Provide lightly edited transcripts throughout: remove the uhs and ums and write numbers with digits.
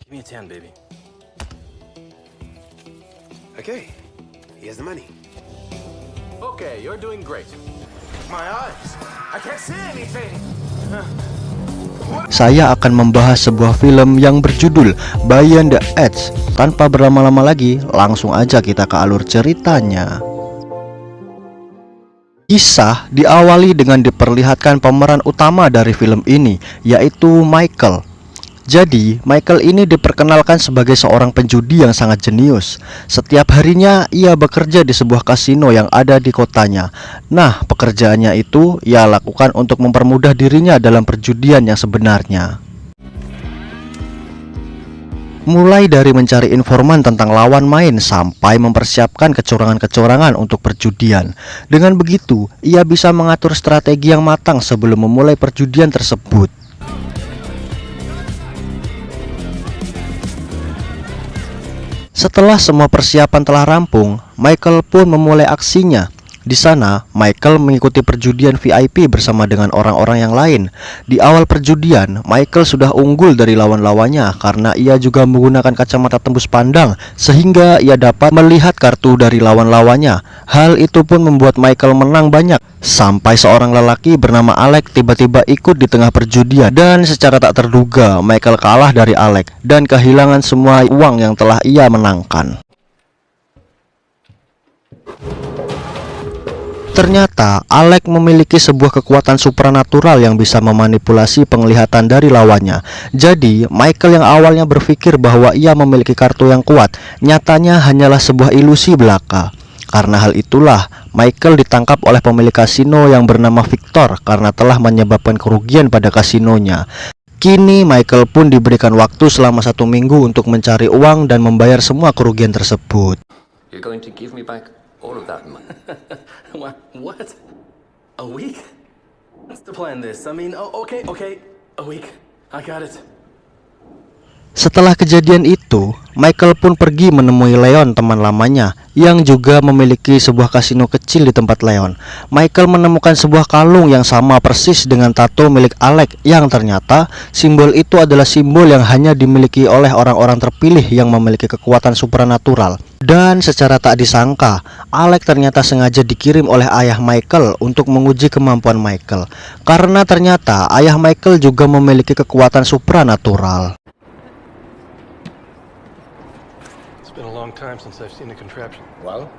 Give me a 10, baby. Okay, here's the money. Okay, you're doing great. My eyes, I can't see anything. Saya akan membahas sebuah film yang berjudul Beyond the Edge. Tanpa berlama-lama lagi, langsung aja kita ke alur ceritanya. Kisah diawali dengan diperlihatkan pemeran utama dari film ini, yaitu Michael. Jadi, Michael ini diperkenalkan sebagai seorang penjudi yang sangat jenius. Setiap harinya ia bekerja di sebuah kasino yang ada di kotanya. Nah, pekerjaannya itu ia lakukan untuk mempermudah dirinya dalam perjudian yang sebenarnya. Mulai dari mencari informan tentang lawan main sampai mempersiapkan kecurangan-kecurangan untuk perjudian. Dengan begitu, ia bisa mengatur strategi yang matang sebelum memulai perjudian tersebut. Setelah semua persiapan telah rampung, Michael pun memulai aksinya. Di sana, Michael mengikuti perjudian VIP bersama dengan orang-orang yang lain. Di awal perjudian, Michael sudah unggul dari lawan-lawannya karena ia juga menggunakan kacamata tembus pandang sehingga ia dapat melihat kartu dari lawan-lawannya. Hal itu pun membuat Michael menang banyak. Sampai seorang lelaki bernama Alex tiba-tiba ikut di tengah perjudian dan secara tak terduga Michael kalah dari Alex dan kehilangan semua uang yang telah ia menangkan. Ternyata Alex memiliki sebuah kekuatan supranatural yang bisa memanipulasi penglihatan dari lawannya. Jadi Michael yang awalnya berpikir bahwa ia memiliki kartu yang kuat, nyatanya hanyalah sebuah ilusi belaka. Karena hal itulah Michael ditangkap oleh pemilik kasino yang bernama Victor karena telah menyebabkan kerugian pada kasinonya. Kini Michael pun diberikan waktu selama 1 minggu untuk mencari uang dan membayar semua kerugian tersebut. You're going to give me back all of that money? What? A week? What's the plan this? I mean, okay. A week. I got it. Setelah kejadian itu, Michael pun pergi menemui Leon, teman lamanya, yang juga memiliki sebuah kasino kecil di tempat Leon. Michael menemukan sebuah kalung yang sama persis dengan tato milik Alex, yang ternyata simbol itu adalah simbol yang hanya dimiliki oleh orang-orang terpilih yang memiliki kekuatan supranatural. Dan secara tak disangka, Alex ternyata sengaja dikirim oleh ayah Michael untuk menguji kemampuan Michael. Karena ternyata ayah Michael juga memiliki kekuatan supranatural. Time since I've seen the contraption. Well,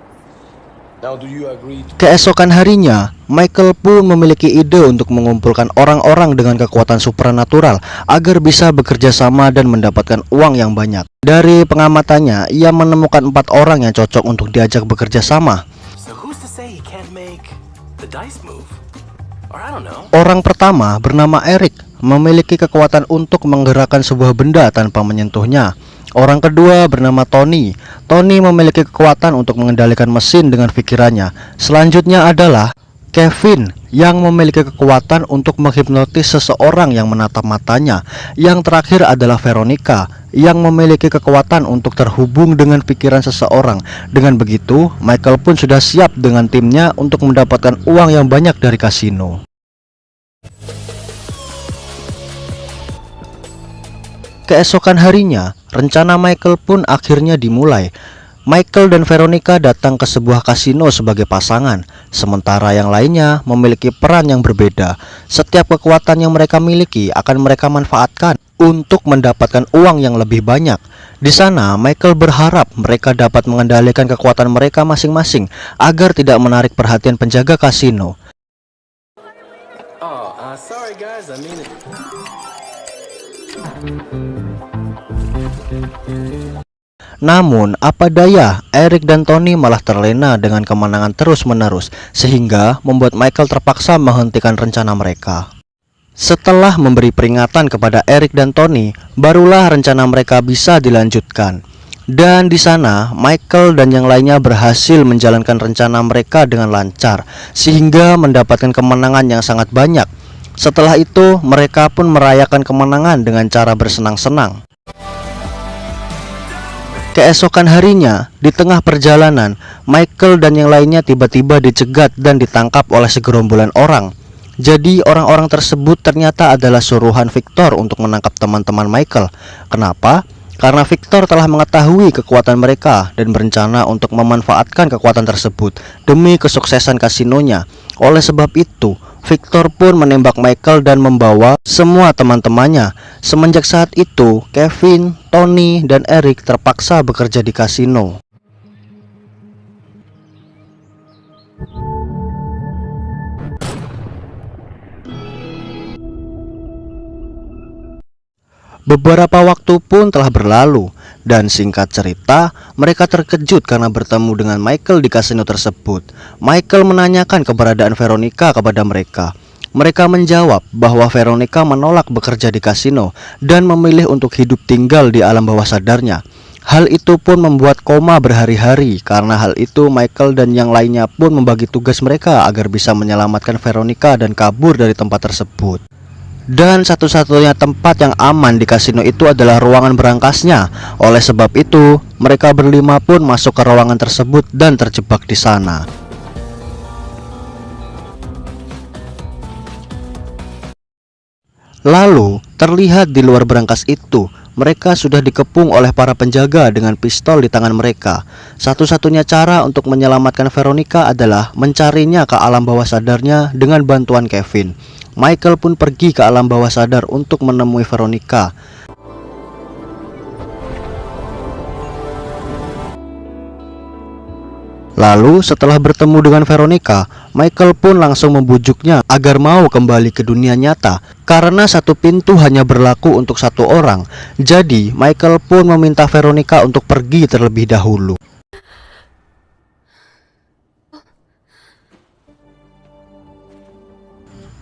now do you agree to... Keesokan harinya, Michael pun memiliki ide untuk mengumpulkan orang-orang dengan kekuatan supranatural agar bisa bekerja sama dan mendapatkan uang yang banyak. Dari pengamatannya, ia menemukan 4 orang yang cocok untuk diajak bekerja sama. So who's to say he can't make the dice move? Or I don't know. Orang pertama bernama Eric, memiliki kekuatan untuk menggerakkan sebuah benda tanpa menyentuhnya. Orang kedua bernama Tony. Tony memiliki kekuatan untuk mengendalikan mesin dengan pikirannya. Selanjutnya adalah Kevin, yang memiliki kekuatan untuk menghipnotis seseorang yang menatap matanya. Yang terakhir adalah Veronica, yang memiliki kekuatan untuk terhubung dengan pikiran seseorang. Dengan begitu, Michael pun sudah siap dengan timnya untuk mendapatkan uang yang banyak dari kasino. Keesokan harinya, rencana Michael pun akhirnya dimulai. Michael dan Veronica datang ke sebuah kasino sebagai pasangan, sementara yang lainnya memiliki peran yang berbeda. Setiap kekuatan yang mereka miliki akan mereka manfaatkan untuk mendapatkan uang yang lebih banyak. Di sana, Michael berharap mereka dapat mengendalikan kekuatan mereka masing-masing agar tidak menarik perhatian penjaga kasino. Sorry guys, I mean it. Namun, apa daya, Eric dan Tony malah terlena dengan kemenangan terus-menerus, sehingga membuat Michael terpaksa menghentikan rencana mereka. Setelah memberi peringatan kepada Eric dan Tony, barulah rencana mereka bisa dilanjutkan. Dan di sana, Michael dan yang lainnya berhasil menjalankan rencana mereka dengan lancar, sehingga mendapatkan kemenangan yang sangat banyak. Setelah itu, mereka pun merayakan kemenangan dengan cara bersenang-senang. Keesokan harinya, di tengah perjalanan, Michael dan yang lainnya tiba-tiba dicegat dan ditangkap oleh segerombolan orang. Jadi orang-orang tersebut ternyata adalah suruhan Victor untuk menangkap teman-teman Michael. Kenapa? karena Victor telah mengetahui kekuatan mereka dan berencana untuk memanfaatkan kekuatan tersebut demi kesuksesan kasinonya. Oleh sebab itu, Victor pun menembak Michael dan membawa semua teman-temannya. Semenjak saat itu, Kevin, Tony, dan Eric terpaksa bekerja di kasino. Beberapa waktu pun telah berlalu, dan singkat cerita, mereka terkejut karena bertemu dengan Michael di kasino tersebut. Michael menanyakan keberadaan Veronica kepada mereka. Mereka menjawab bahwa Veronica menolak bekerja di kasino dan memilih untuk hidup tinggal di alam bawah sadarnya. Hal itu pun membuat koma berhari-hari. Karena hal itu, Michael dan yang lainnya pun membagi tugas mereka agar bisa menyelamatkan Veronica dan kabur dari tempat tersebut. Dan satu-satunya tempat yang aman di kasino itu adalah ruangan berangkasnya. Oleh sebab itu, mereka berlima pun masuk ke ruangan tersebut dan terjebak di sana. Lalu, terlihat di luar berangkas itu, mereka sudah dikepung oleh para penjaga dengan pistol di tangan mereka. Satu-satunya cara untuk menyelamatkan Veronica adalah mencarinya ke alam bawah sadarnya dengan bantuan Kevin. Michael pun pergi ke alam bawah sadar untuk menemui Veronica. Lalu setelah bertemu dengan Veronica, Michael pun langsung membujuknya agar mau kembali ke dunia nyata. Karena satu pintu hanya berlaku untuk satu orang, jadi Michael pun meminta Veronica untuk pergi terlebih dahulu.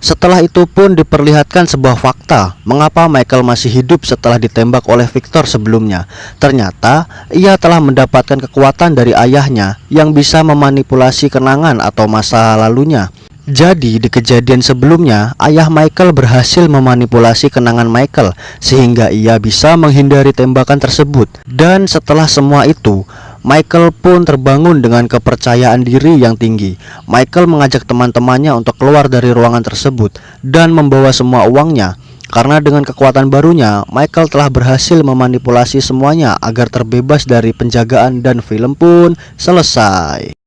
Setelah itu pun diperlihatkan sebuah fakta mengapa Michael masih hidup setelah ditembak oleh Victor sebelumnya. Ternyata ia telah mendapatkan kekuatan dari ayahnya yang bisa memanipulasi kenangan atau masa lalunya. Jadi di kejadian sebelumnya, ayah Michael berhasil memanipulasi kenangan Michael sehingga ia bisa menghindari tembakan tersebut. Dan setelah semua itu, Michael pun terbangun dengan kepercayaan diri yang tinggi. Michael mengajak teman-temannya untuk keluar dari ruangan tersebut dan membawa semua uangnya. Karena dengan kekuatan barunya, Michael telah berhasil memanipulasi semuanya agar terbebas dari penjagaan dan film pun selesai.